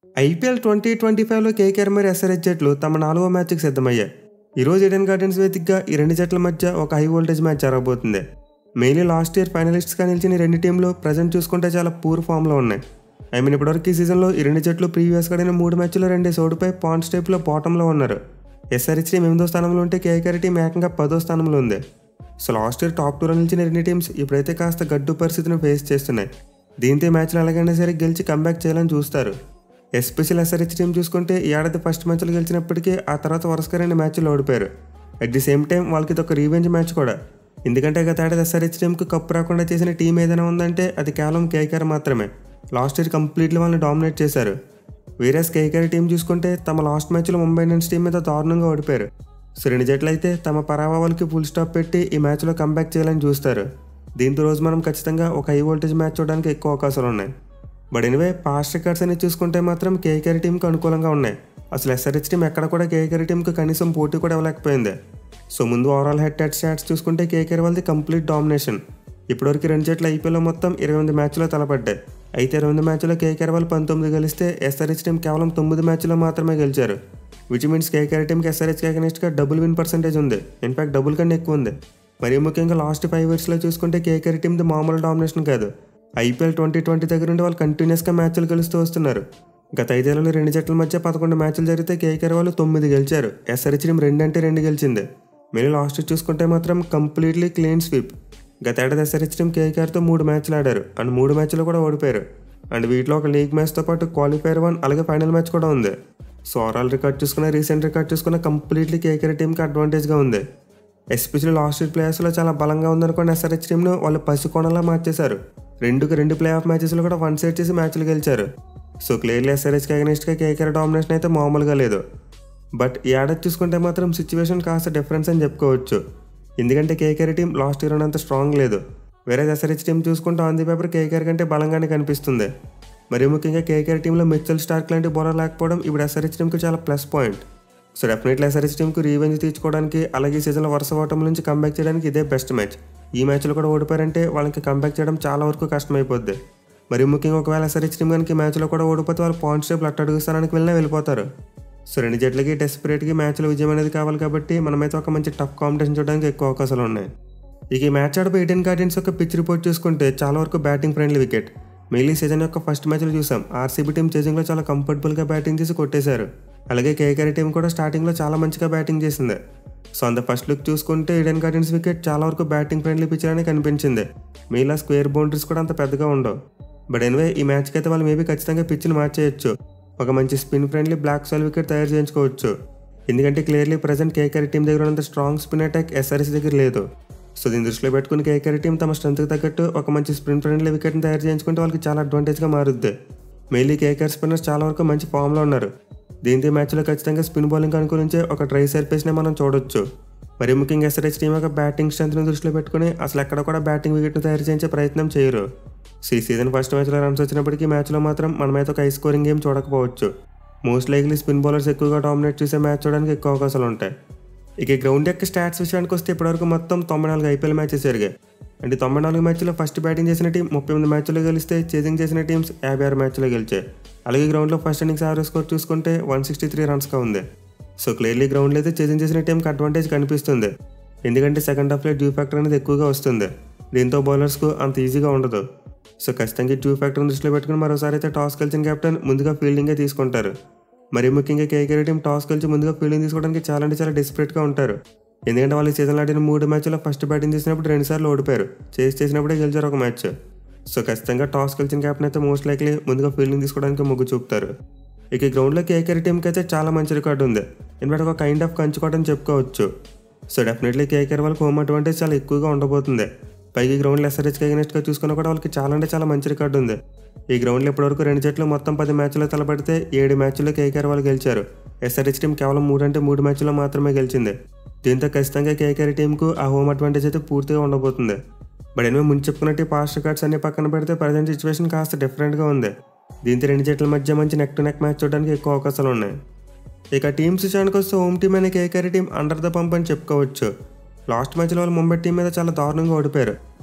IPL 2025లో KKR మరియు SRH జట్లు తమ 4వ మ్యాచ్కి సిద్ధమయ్యాయి. ఈరోజు ఈడెన్ గార్డెన్స్ వేదికగా ఈ రెండు జట్ల మధ్య ఒక హై వోల్టేజ్ మ్యాచ్ జరగబోతుంది. మెయిన్లీ లాస్ట్ ఇయర్ ఫైనలిస్ట్స్గా నిలిచిన ఈ రెండు టీంలు ప్రజెంట్ చూసుకుంటే చాలా పూర్ ఫామ్లో ఉన్నాయి. ఇప్పటివరకు ఈ సీజన్లో ఈ రెండు జట్లు ప్రీవియస్గా ఆడిన 3 మ్యాచ్లో 2 ఓడిపోయి పాయింట్స్ టేబుల్లో బాటంలో ఉన్నారు. ఎస్ఆర్హెచ్ టీం 8వ స్థానంలో ఉంటే కేకేఆర్ టీం ఏకంగా 10వ స్థానంలో ఉంది. సో లాస్ట్ ఇయర్ టాప్ 2లో నిలిచిన రెండు టీమ్స్ ఇప్పుడైతే కాస్త గడ్డు పరిస్థితిని ఫేస్ చేస్తున్నాయి. దీంతో ఈ మ్యాచ్లో ఎలాగైనా సరే గెలిచి కంబ్యాక్ చేయాలని చూస్తారు. ఎస్పెషల్ ఎస్ఆర్హెచ్ టీం చూసుకుంటే ఈ ఏడాది ఫస్ట్ మ్యాచ్లో గెలిచినప్పటికీ ఆ తర్వాత వరుసగా 2 మ్యాచ్లు ఓడిపోయారు. అట్ ది సేమ్ టైం వాళ్ళకి ఇది ఒక రీవెంజ్ మ్యాచ్ కూడా. ఎందుకంటే గత ఏడాది ఎస్ఆర్హెచ్ టీంకు కప్పు రాకుండా చేసిన టీం ఏదైనా ఉందంటే అది కేవలం కేకేఆర్ మాత్రమే. లాస్ట్ ఇయర్ కంప్లీట్లీ వాళ్ళని డామినేట్ చేశారు. వేరేస్ కేకేఆర్ టీం చూసుకుంటే తమ లాస్ట్ మ్యాచ్లో ముంబై ఇండియన్స్ టీం మీద దారుణంగా ఓడిపోయారు. సో రెండు జట్లు అయితే తమ పరాభవాలకి ఫుల్ స్టాప్ పెట్టి ఈ మ్యాచ్లో కంబ్యాక్ చేయాలని చూస్తారు. దీంతో రోజు మనం ఖచ్చితంగా ఒక హై వోల్టేజ్ మ్యాచ్ చూడడానికి ఎక్కువ అవకాశాలు ఉన్నాయి. బట్ ఎనివే పాస్ట్ రికార్డ్స్ అని చూసుకుంటే మాత్రం కేకేఆర్ టీంకి అనుకూలంగా ఉన్నాయి. అసలు ఎస్ఆర్హెచ్ టీం ఎక్కడ కూడా కేకేఆర్ టీంకి కనీసం పోటీ కూడా ఇవ్వలేకపోయింది. సో ముందు ఓవరాల్ హెడ్ టు స్టాట్స్ చూసుకుంటే కేకేఆర్ వాళ్ళది కంప్లీట్ డామినేషన్. ఇప్పటివరకు రెండు జట్లు ఐపీఎల్లో మొత్తం 28 మ్యాచ్లో తలపడ్డాయి. అయితే 28 మ్యాచ్లో కేకేఆర్ వాళ్ళు 19 గెలిస్తే ఎస్ఆర్హెచ్ టీం కేవలం 9 మ్యాచ్లో మాత్రమే గెలిచారు. విచ్ మీన్స్ కేకేఆర్ టీంకి ఎస్ఆర్హెచ్కి అగెనిస్ట్గా డబుల్ విన్ పర్సెంటేజ్ ఉంది. ఇన్ఫాక్ట్ డబుల్ కన్నా ఎక్కువ ఉంది. మరీ ముఖ్యంగా లాస్ట్ 5 ఇయర్స్లో చూసుకుంటే కేకేఆర్ టీంది మామూలు డామినేషన్ కాదు. ఐపీఎల్ 2020 దగ్గర నుండి వాళ్ళు కంటిన్యూస్గా మ్యాచ్లు గెలుస్తూ వస్తున్నారు. గత 5 ఏళ్లలో రెండు జట్ల మధ్య 11 మ్యాచ్లు జరిగితే కేకేఆర్ వాళ్ళు 9 గెలిచారు. ఎస్ఆర్హెచ్ టీం 2 అంటే 2 గెలిచింది. మళ్ళీ లాస్ట్ చూసుకుంటే మాత్రం కంప్లీట్లీ క్లీన్ స్వీప్. గత ఏడాది ఎస్ఆర్హెచ్ టీం కేకేఆర్తో 3 మ్యాచ్లు ఆడారు అండ్ 3 మ్యాచ్లు కూడా ఓడిపోయారు. అండ్ వీటిలో ఒక లీగ్ మ్యాచ్తో పాటు క్వాలిఫైర్ 1 అలాగే ఫైనల్ మ్యాచ్ కూడా ఉంది. సో ఓవరాల్ రికార్డ్ చూసుకున్న రీసెంట్ రికార్డ్ చూసుకున్న కంప్లీట్లీ కేకేఆర్ టీంకి అడ్వాంటేజ్గా ఉంది. ఎస్పెషల్లీ లాస్ట్ ఇయర్ ప్లేయర్స్లో చాలా బలంగా ఉందనుకోండి ఎస్ఆర్హెచ్ టీంను వాళ్ళు పసికోణలా మార్చేశారు. 2 ప్లే ఆఫ్ మ్యాచెస్లో కూడా 1 సైడ్ చేసి మ్యాచ్లు గెలిచారు. సో క్లియర్లీ ఎస్ఆర్హెచ్కి అగెనిస్ట్గా కేకేఆర్ డామినేషన్ అయితే మామూలుగా లేదు. బట్ ఈ ఏడాది చూసుకుంటే మాత్రం సిచ్యువేషన్ కాస్త డిఫరెన్స్ అని చెప్పుకోవచ్చు. ఎందుకంటే కేకేఆర్ టీం లాస్ట్ ఇయర్ అంత స్ట్రాంగ్ లేదు. వేరే ఎస్ఆర్హెచ్ టీం చూసుకుంటే ఆన్ ది పేపర్ కేకేఆర్ కంటే బలంగానే కనిపిస్తుంది. మరీ ముఖ్యంగా కేకేఆర్ టీంలో మిచెల్ స్టార్క్ లాంటి బౌలర్ లేకపోవడం ఇప్పుడు ఎస్ఆర్హెచ్ టీంకి చాలా plus point. So definitely SRH టీంకు రీవెంజ్ తీర్చుకోవడానికి అలాగే ఈ సీజన్లో వరుస ఓటముల నుంచి కంబ్యాక్ చేయడానికి ఇదే బెస్ట్ మ్యాచ్. ఈ మ్యాచ్లో కూడా ఓడిపోయారంటే వాళ్ళకి కంబ్యాక్ చేయడం చాలా వరకు కష్టమైపోద్ది. మరీ ముఖ్యంగా ఒకవేళ ఎస్ఆర్హెచ్ టీం కనుక ఈ మ్యాచ్లో కూడా ఓడిపోతే వాళ్ళు పాయింట్స్ టేబుల్ అట్టడుగు స్థానానికి వెళ్ళిపోతారు. సో రెండు జట్లకి డెస్పరేట్గా మ్యాచ్లో విజయం అనేది కావాలి కాబట్టి మనమైతే ఒక మంచి టఫ్ కాంపిటీషన్ చూడడానికి ఎక్కువ అవకాశాలు ఉన్నాయి. ఇక ఈ మ్యాచ్ ఆడపై ఈడెన్ గార్డెన్స్ యొక్క పిచ్ రిపోర్ట్ చూసుకుంటే చాలా వరకు batting friendly wicket. Mainly season యొక్క ఫస్ట్ మ్యాచ్లో చూసాం ఆర్సీబీ టీం చేజింగ్లో చాలా కంఫర్టబుల్గా బ్యాటింగ్ చేసి కొట్టేశారు. అలాగే కేకేఆర్ టీం కూడా స్టార్టింగ్లో చాలా మంచిగా బ్యాటింగ్ చేసింది. సో అంత ఫస్ట్ లుక్ చూసుకుంటే ఈడెన్ గార్డెన్స్ వికెట్ చాలా వరకు బ్యాటింగ్ ఫ్రెండ్లీ పిచ్ అని కనిపించింది. మెయిన్లా స్క్వేర్ బౌండరీస్ కూడా అంత పెద్దగా ఉండవు. బట్ ఎనివే ఈ మ్యాచ్కి అయితే వాళ్ళు మేబీ ఖచ్చితంగా పిచ్ని మార్చేయచ్చు. ఒక మంచి spin friendly black soil wicket తయారు చేయించుకోవచ్చు. ఎందుకంటే క్లియర్లీ ప్రజెంట్ కేకేఆర్ టీం దగ్గర ఉన్నంత స్ట్రాంగ్ స్పిన్ అటాక్ ఎస్ఆర్హెచ్ దగ్గర లేదు. సో దీన్ని దృష్టిలో పెట్టుకుని కేకేఆర్ టీం తమ స్ట్రెంత్కి తగ్గట్టు ఒక మంచి స్పిన్ ఫ్రెండ్లీ వికెట్ని తయారు చేయించుకుంటే వాళ్ళకి చాలా అడ్వాంటేజ్గా మారుద్ది. మెయిన్లీ కేకేఆర్ స్పిన్నర్స్ చాలా వరకు మంచి ఫామ్లో ఉన్నారు. దీంతో మ్యాచ్లో ఖచ్చితంగా స్పిన్ బౌలింగ్ అనుకూలించే ఒక ట్రై సర్ఫేస్ని మనం చూడొచ్చు. మరీ ముఖ్యంగా ఎస్ఆర్హెచ్ టీం యొక్క బ్యాటింగ్ స్ట్రెంత్ని దృష్టిలో పెట్టుకుని అసలు ఎక్కడ కూడా బ్యాటింగ్ వికెట్ను తయారు చేయించే ప్రయత్నం చేయరు. సో ఈ సీజన్ ఫస్ట్ మ్యాచ్లో రన్స్ వచ్చినప్పటికీ మ్యాచ్లో మాత్రం మనమైతే ఒక హై స్కోరింగ్ గేమ్ చూడకపోవచ్చు. మోస్ట్ లైక్లీ స్పిన్ బౌలర్స్ ఎక్కువగా డామినేట్ చేసే మ్యాచ్ చూడడానికి ఎక్కువ అవకాశాలు ఉంటాయి. ఇక గ్రౌండ్ యొక్క స్టాట్స్ విషయానికి వస్తే ఇప్పటివరకు మొత్తం 94 ఐపీఎల్ మ్యాచెస్ జరిగాయి. అంటే 94 మ్యాచ్లో ఫస్ట్ బ్యాటింగ్ చేసిన టీం 38 మ్యాచ్లో గెలిస్తే చేజింగ్ చేసిన టీమ్స్ 56 మ్యాచ్లో గెలిచాయి. అలాగే గ్రౌండ్లో ఫస్ట్ ఇన్నింగ్స్ యావరేజ్ స్కోర్ చూసుకుంటే 163 రన్స్గా ఉంది. సో క్లియర్లీ గ్రౌండ్లో అయితే చేజింగ్ చేసిన టీంకి అడ్వాంటేజ్ కనిపిస్తుంది. ఎందుకంటే సెకండ్ హాఫ్లో డ్యూ ఫ్యాక్టర్ అనేది ఎక్కువగా వస్తుంది. దీంతో బౌలర్స్కు అంత ఈజీగా ఉండదు. సో ఖచ్చితంగా డ్యూ ఫ్యాక్టర్ని దృష్టిలో పెట్టుకుని మరోసారి అయితే టాస్ గెలిచిన కెప్టెన్ ముందుగా ఫీల్డింగే తీసుకుంటారు. మరీ ముఖ్యంగా కేకేఆర్ టీం టాస్ గెలిచి ముందుగా ఫీల్డింగ్ తీసుకోవడానికి చాలా డెస్పరేట్గా ఉంటారు. ఎందుకంటే వాళ్ళు సీజన్లో ఆడిన 3 మ్యాచ్లో ఫస్ట్ బ్యాటింగ్ చేసినప్పుడు 2 సార్లు ఓడిపోయారు. చేసినప్పుడే గెలిచారు ఒక మ్యాచ్. సో ఖచ్చితంగా టాస్ గెలిచిన కెప్టెన్ అయితే మోస్ట్ లైక్లీ ముందుగా ఫీల్డింగ్ తీసుకోవడానికి మొగ్గు చూపుతారు. ఇక గ్రౌండ్లో కేకేఆర్ టీంకి అయితే చాలా మంచి రికార్డు ఉంది. ఇన్ఫాక్ట్ ఒక కైండ్ ఆఫ్ కంచుకోవడం చెప్పుకోవచ్చు. సో డెఫినెట్లీ కేకేఆర్ వాళ్ళకి హోమ్ అడ్వాంటేజ్ చాలా ఎక్కువగా ఉండబోతుంది. పైకి గ్రౌండ్లో ఎస్ఆర్హెచ్కి అగెనిస్ట్గా చూసుకున్నా కూడా వాళ్ళకి చాలా మంచి రికార్డు ఉంది. ఈ గ్రౌండ్లో ఇప్పటివరకు రెండు జట్లు మొత్తం 10 మ్యాచ్లో తలపడితే 7 మ్యాచ్ల్లో కేకేఆర్ వాళ్ళు గెలిచారు. ఎస్ఆర్హెచ్ టీం కేవలం 3 మ్యాచ్లో మాత్రమే గెలిచింది. దీంతో ఖచ్చితంగా కేకేఆర్ టీంకు ఆ హోమ్ అడ్వాంటేజ్ అయితే పూర్తిగా ఉండబోతుంది. బట్ ఎనివే ముందు చెప్పుకున్నట్టు పాస్ట్ రికార్డ్స్ అన్ని పక్కన పెడితే ప్రజెంట్ సిచ్యువేషన్ కాస్త డిఫరెంట్గా ఉంది. దీంతో రెండు జట్ల మధ్య మంచి నెక్ టు నెక్ మ్యాచ్ చూడడానికి ఎక్కువ అవకాశాలు ఉన్నాయి. ఇక టీమ్స్ విషయానికి వస్తే హోమ్ టీం అనే KKR team under the pump అని చెప్పుకోవచ్చు. లాస్ట్ మ్యాచ్లో వాళ్ళు ముంబై టీం మీద చాలా దారుణంగా ఓడిపోయారు.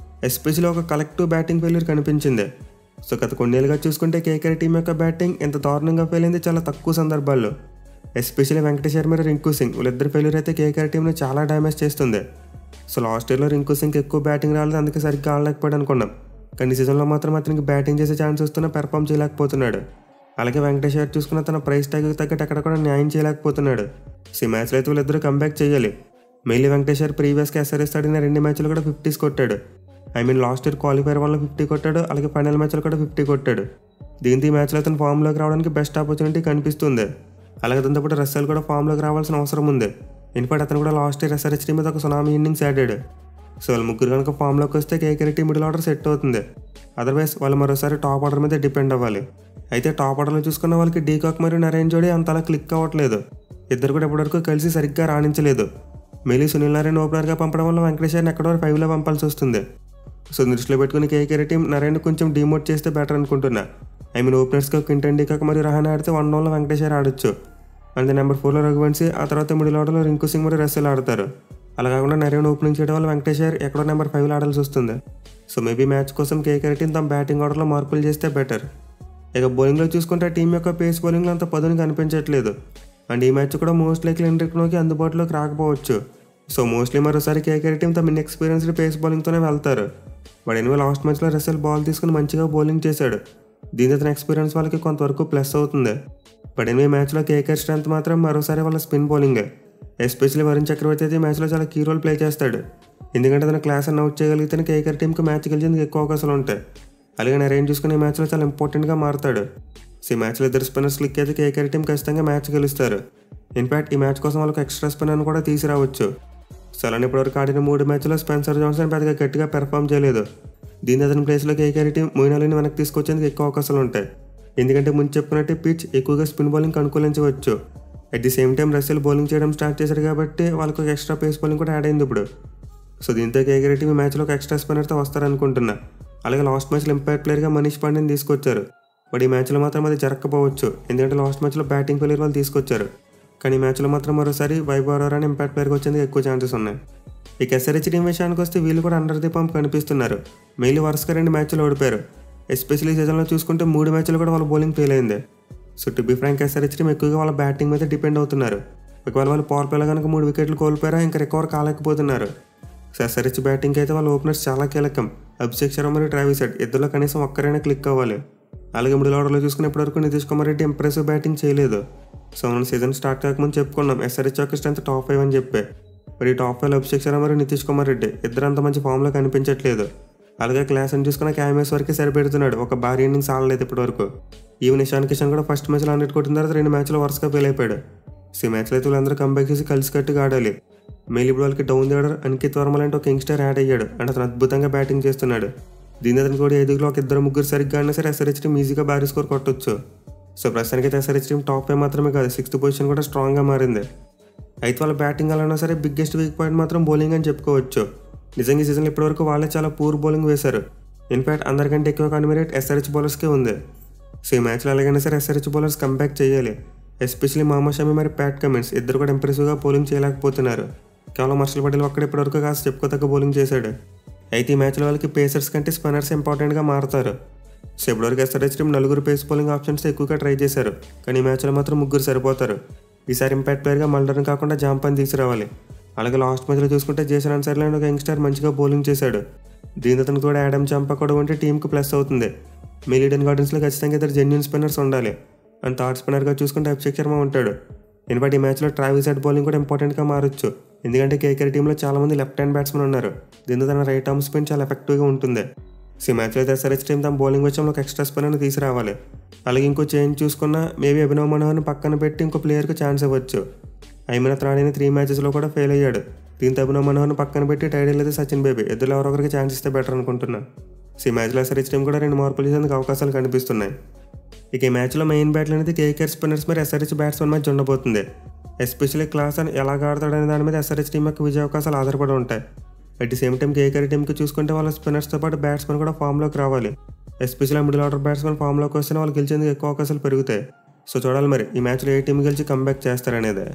ఎస్పెషల్లీ ఒక కలెక్టివ్ బ్యాటింగ్ ఫెయిల్యూర్ కనిపించింది. సో గత కొన్నేళ్ళుగా చూసుకుంటే కేకేఆర్ టీం యొక్క బ్యాటింగ్ ఎంత దారుణంగా ఫెయిల్ అయింది చాలా తక్కువ సందర్భాల్లో. ఎస్పెషల్లీ వెంకటేష్ శర్మ రింకు సింగ్ వీళ్ళిద్దరు ఫెయిల్యూర్ అయితే కేకేఆర్ టీంని చాలా డ్యామేజ్ చేస్తుంది. సో లాస్ట్ ఇయర్లో రింకు సింగ్ ఎక్కువ బ్యాటింగ్ రాలేదు, అందుకే సరిగ్గా ఆడలేకపోయాడు అనుకున్నాం. కానీ సీజన్లో మాత్రం అతనికి బ్యాటింగ్ చేసే ఛాన్స్ వస్తున్నా పెర్ఫామ్ చేయలేకపోతున్నాడు. అలాగే వెంకటేష్ గారు చూసుకున్న తన ప్రైస్ ట్యాగ్కి తగ్గట్టు ఎక్కడ కూడా న్యాయం చేయలేకపోతున్నాడు. సో ఈ మ్యాచ్లో అయితే వీళ్ళిద్దరూ కంబ్యాక్ చేయాలి. మెయిన్లీ వెంకటేష్ గారు ప్రీవియస్గా ఎస్ఆర్ఎస్ ఆడిన 2 మ్యాచ్లు కూడా 50s కొట్టాడు. లాస్ట్ ఇయర్ క్వాలిఫైర్ వల్ల 50 కొట్టాడు, అలాగే ఫైనల్ మ్యాచ్లో కూడా 50 కొట్టాడు. దీంతో ఈ మ్యాచ్లో అతను ఫామ్లోకి రావడానికి బెస్ట్ ఆపర్చునిటీ కనిపిస్తుంది. అలాగే దాంతోపాటు రస్సెల్ కూడా ఫామ్లోకి రావాల్సిన అవసరం ఉంది. ఇన్ఫాక్ట్ అతను కూడా లాస్ట్ ఇయర్ ఎస్ఆర్హెచ్ టీం మీద ఒక సునామీ ఇన్నింగ్స్ ఆడాడు. సో వాళ్ళు ముగ్గురు కనుక ఫామ్లోకి వస్తే KKR team middle order set అవుతుంది. అదర్వైజ్ వాళ్ళు మరోసారి టాప్ ఆర్డర్ మీద డిపెండ్ అవ్వాలి. అయితే టాప్ ఆర్డర్లో చూసుకున్న వాళ్ళకి డీకాక్ మరియు నరేన్ జోడీ అంతలా క్లిక్ అవ్వట్లేదు. ఇద్దరు కూడా ఇప్పటివరకు కలిసి సరిగ్గా రాణించలేదు. మెయిలీ సునీల్ నారాయణ ఓపెనర్గా పంపడం వల్ల వెంకటేష్ గారిని ఎక్కడో 5లో పంపాల్సి వస్తుంది. సో దృష్టిలో పెట్టుకుని కేకేఆర్ టీం నరేన్ కొంచెం డిమోట్ చేస్తే బెటర్ అనుకుంటున్నా. ఓపెనర్స్గా క్వింటన్ డీకాక్ మరియు రహానా ఆడితే 1 డౌన్లో వెంకటేష్ గారు ఆడొచ్చు. అంతే నెంబర్ 4లో రఘువంశీ, ఆ తర్వాత మిడిల్ ఆర్డర్లో రింకు సింగ్ మరియు రస్సెల్ ఆడతారు. అలా కాకుండా నరేన్ ఓపెనింగ్ చేయడం వల్ల వెంకటేష్ గారు ఎక్కడో నెంబర్ 5లో ఆడాల్సి వస్తుంది. సో మేబీ మ్యాచ్ కోసం కేకేఆర్ టీం తమ బ్యాటింగ్ ఆర్డర్లో మార్పులు చేస్తే బెటర్. ఇక బౌలింగ్లో చూసుకుంటే టీం యొక్క పేస్ బౌలింగ్లో అంత పదును కనిపించట్లేదు. అండ్ ఈ మ్యాచ్ కూడా మోస్ట్ లైక్లీ హెన్రిక్ నోకి అందుబాటులోకి రాకపోవచ్చు. సో మోస్ట్లీ మరోసారి కేకేఆర్ టీం తమ ఇన్ఎక్స్పీరియన్స్డ్ పేస్ బౌలింగ్తోనే వెళ్తారు. వాడు లాస్ట్ మ్యాచ్లో రస్సెల్ బాల్ తీసుకుని మంచిగా బౌలింగ్ చేశాడు. దీంతో అతని ఎక్స్పీరియన్స్ వాళ్ళకి కొంతవరకు ప్లస్ అవుతుంది. బట్ మ్యాచ్లో కేకేఆర్ స్ట్రెంత్ మాత్రం మరోసారి వాళ్ళ స్పిన్ బౌలింగే. ఎస్పెషల్లీ వరుణ్ చక్రవర్తి అయితే ఈ మ్యాచ్లో చాలా కీ రోల్ ప్లే చేస్తాడు. ఎందుకంటే తన క్లాస్ అన్ని అవుట్ చేయగలిగితే కేకేఆర్ టీంకి మ్యాచ్ గెలిచేందుకు ఎక్కువ అవకాశాలు ఉంటాయి. అలాగే నరేన్ చూసుకుని ఈ మ్యాచ్లో చాలా ఇంపార్టెంట్గా మారుతాడు. సో ఈ మ్యాచ్లో ఇద్దరు స్పిన్నర్స్ క్లిక్ అయితే కేకేఆర్ టీం ఖచ్చితంగా మ్యాచ్ గెలుస్తారు. ఇన్ఫాక్ట్ ఈ మ్యాచ్ కోసం వాళ్ళకి ఎక్స్ట్రా స్పిన్నర్ని కూడా తీసుకురావచ్చు. సో అలానే ఇప్పటివరకు ఆడిన 3 మ్యాచ్లో స్పెన్సర్ జాన్సన్ పెద్దగా గట్టిగా పెర్ఫామ్ చేయలేదు. దీని అతని ప్లేస్లో కేకేఆర్ టీం మొయిన్ అలీని వెనక్కి తీసుకొచ్చేందుకు ఎక్కువ అవకాశాలు ఉంటాయి. ఎందుకంటే ముందు చెప్పుకున్నట్టు పిచ్ ఎక్కువగా స్పిన్ బౌలింగ్ అనుకూలించవచ్చు. At the same time Russell bowling చేయడం స్టార్ట్ చేశారు కాబట్టి వాళ్ళకి ఒక ఎక్స్ట్రా పేస్ బౌలింగ్ కూడా యాడ్ అయింది ఇప్పుడు. సో దీంతో కేకేఆర్ టీం ఈ మ్యాచ్లో ఒక ఎక్స్ట్రా స్పిన్నర్తో వస్తారనుకుంటున్నా. అలాగే లాస్ట్ మ్యాచ్లో ఇంపాక్ట్ ప్లేయర్గా మనీష్ పాండేని తీసుకొచ్చారు. బట్ ఈ మ్యాచ్లో మాత్రం అది జరగకపోవచ్చు, ఎందుకంటే లాస్ట్ మ్యాచ్లో బ్యాటింగ్ ప్లేయర్ వాళ్ళు తీసుకొచ్చారు. కానీ ఈ మ్యాచ్లో మాత్రం మరోసారి వైభవ్ అరోరా ఇంపాక్ట్ ప్లేయర్కి వచ్చేందుకు ఎక్కువ ఛాన్సెస్ ఉన్నాయి. ఇక ఎస్ఆర్హెచ్ టీం విషయానికి వస్తే వీళ్ళు కూడా అండర్ ది పంప్ కనిపిస్తున్నారు. మెయిన్లీ వరుసగా 2 మ్యాచ్లు ఓడిపోయారు. ఎస్పెషల్లీ సీజన్లో చూసుకుంటే 3 మ్యాచ్లు కూడా వాళ్ళ బౌలింగ్ ఫెయిల్ అయింది. So to be frank SRH team ఎక్కువగా వాళ్ళ బ్యాటింగ్ మీద డిపెండ్ అవుతున్నారు. ఒకవేళ వాళ్ళు పవర్ ప్లేలో కనుక 3 వికెట్లు కోల్పోయారా ఇంకా రికవర్ కాలేకపోతున్నారు. సో ఎస్ఆర్హెచ్ బ్యాటింగ్కి అయితే వాళ్ళ ఓపెనర్స్ చాలా కీలకం. అభిషేక్ శర్మ మరియు ట్రావిస్ హెడ్ ఇద్దరిలో కనీసం ఒక్కరైనా క్లిక్ అవ్వాలి. అలాగే మిడిల్ ఆర్డర్లో చూసుకునేప్పటివరకు నితీష్ కుమార్ రెడ్డి ఇంప్రెసివ్ బ్యాటింగ్ చేయలేదు. సో మనం సీజన్ స్టార్ట్ కాకముందు చెప్పుకున్నాం ఎస్ఆర్హెచ్ యొక్క స్ట్రెంత్ టాప్ 5 అని చెప్పి. మరి టాప్ 5 అభిషేక్ శర్మ మరియు నితీష్ కుమార్ రెడ్డి ఇద్దరు అంత మంచి ఫామ్లో కనిపించట్లేదు. అలాగే క్లాస్ అని చూసుకున్న క్యామెస్ వరకే సరిపెడుతున్నాడు, ఒక భారీ ఇన్నింగ్స్ ఆడలేదు ఇప్పటివరకు. ఈవెన్ ఇషాన్ కిషన్ కూడా ఫస్ట్ మ్యాచ్లో 100 కొట్టిన తర్వాత 2 మ్యాచ్లో వరుసగా ఫెయిల్ అయిపోయాడు. సో ఈ మ్యాచ్లో అయితే వీళ్ళందరూ కంబ్యాక్ చేసి కలిసికట్టుగా ఆడాలి. మెయిల్ ఇప్పుడు వాళ్ళకి down the order Ankit Varma లాంటి ఒక యంగ్స్టర్ యాడ్ అయ్యాడు. అంటే అతను అద్భుతంగా బ్యాటింగ్ చేస్తున్నాడు. దీని అతను కూడా 5లో ఒక 2-3 సరిగ్గా ఆడినా సరే ఎస్ఆర్హెచ్ టీం ఈజీగా భారీ స్కోర్ కొట్టొచ్చు. సో ప్రస్తుతానికి అయితే ఎస్ఆర్హెచ్ టీం టాప్ 5 మాత్రమే కాదు 6th పొజిషన్ కూడా స్ట్రాంగ్గా మారింది. అయితే వాళ్ళ బ్యాటింగ్ అలానా సరే బిగ్గెస్ట్ వీక్ పాయింట్ మాత్రం బౌలింగ్ అని చెప్పుకోవచ్చు. నిజంగా ఈ సీజన్లో ఇప్పటివరకు వాళ్ళే చాలా పూర్ బౌలింగ్ వేశారు. ఇన్ఫాక్ట్ అందరికంటే ఎక్కువ కాన్ఫిడెంట్ ఎస్ఆర్హెచ్ బౌలర్స్కే ఉంది. సో ఈ మ్యాచ్లో ఎలాగైనా సరే ఎస్ఆర్హెచ్ బౌలర్స్ కంబ్యాక్ చేయాలి. ఎస్పెషల్లీ మహమ్మద్ షమి మరియు ప్యాట్ కమిన్స్ ఇద్దరు కూడా ఇంప్రెసివ్గా బౌలింగ్ చేయలేకపోతున్నారు. కేవలం హర్షల్ పటేల్ ఒక్కడే ఇప్పటివరకు కాస్త చెప్పుకోతగ్గ బౌలింగ్ చేశాడు. అయితే ఈ మ్యాచ్లో వాళ్ళకి పేసర్స్ కంటే స్పిన్నర్స్ ఇంపార్టెంట్గా మారుతారు. సో ఇప్పటివరకు SRH team 4 pace bowling options ఎక్కువగా ట్రై చేశారు. కానీ ఈ మ్యాచ్లో మాత్రం 3 సరిపోతారు. ఈసారి ఇంపాక్ట్ ప్లేయర్గా మల్డర్ని కాకుండా జాంపాన్ తీసుకురావాలి. అలాగే లాస్ట్ మ్యాచ్లో చూసుకుంటే జేసన్ అన్సారీ లాంటి ఒక యంగ్స్టర్ మంచిగా బౌలింగ్ చేశాడు. దీంతో అతనికి కూడా యాడమ్ చంపా కూడా ఉంటే టీంకి ప్లస్ అవుతుంది. మెయిల్ ఈడెన్ గార్డెన్స్లో ఖచ్చితంగా ఇద్దరు జెన్యూన్ స్పిన్నర్స్ ఉండాలి. అండ్ థర్డ్ స్పిన్నర్గా చూసుకుంటే అభిషేక్ శర్మ ఉంటాడు. ఇన్ఫాక్ట్ ఈ మ్యాచ్లో ట్రావిస్ హెడ్ బౌలింగ్ కూడా ఇంపార్టెంట్గా మారొచ్చు. ఎందుకంటే కేకేఆర్ టీంలో చాలామంది లెఫ్ట్ హ్యాండ్ బ్యాట్స్మెన్ ఉన్నారు. దీంతో తన రైట్ ఆర్మ్ స్పిన్ చాలా ఎఫెక్టివ్గా ఉంటుంది. సో ఈ మ్యాచ్లో అయితే ఎస్ఆర్హెచ్ టీం తమ బౌలింగ్ విషయంలో ఒక ఎక్స్ట్రా స్పిన్నర్ని తీసుకురావాలి. అలాగే ఇంకో చేంజ్ చూసుకున్నా మేబీ అభినవ్ మనోహర్ని పక్కన పెట్టి ఇంకో ప్లేయర్కి ఛాన్స్ ఇవ్వచ్చు. ఐమనత్ రాణిని 3 మ్యాచెస్లో కూడా ఫెయిల్ అయ్యాడు. దీంతో అభినవ్ మనోహర్ని పక్కన పెట్టి టైడిల్ అయితే సచిన్ బేబీ ఇద్దరు ఎవరొకరికి ఛాన్స్ ఇస్తే బెటర్ అనుకుంటున్నా. సో ఈ మ్యాచ్లో ఎస్ఆర్హెచ్ టీం కూడా 2 మార్పులు చేసేందుకు అవకాశాలు కనిపిస్తున్నాయి. ఇక ఈ మ్యాచ్లో మెయిన్ బ్యాట్లు అనేది కేకేఆర్ స్పిన్నర్స్ మరి ఎస్ఆర్హెచ్ బ్యాట్స్మెన్ మధ్య ఉండబోతుంది. ఎస్పెషల్లీ క్లాస్ అని ఎలా ఆడతాడనే దాని మీద ఎస్ఆర్హెచ్ టీం యొక్క విజయ అవకాశాలు ఆధారపడి ఉంటాయి. At the same time KKR టీంకి చూసుకుంటే వాళ్ళ స్పిన్నర్స్తో పాటు బ్యాట్స్మెన్ కూడా ఫామ్లోకి రావాలి. ఎస్పెషల్లీ మిడిల్ ఆర్డర్ బ్యాట్స్మెన్ ఫామ్లోకి వస్తేనే వాళ్ళు గెలిచేందుకు ఎక్కువ అవకాశాలు పెరుగుతాయి. సో చూడాలి మరి ఈ మ్యాచ్లో ఏ టీం గెలిచి కంబ్యాక్ చేస్తారనేది.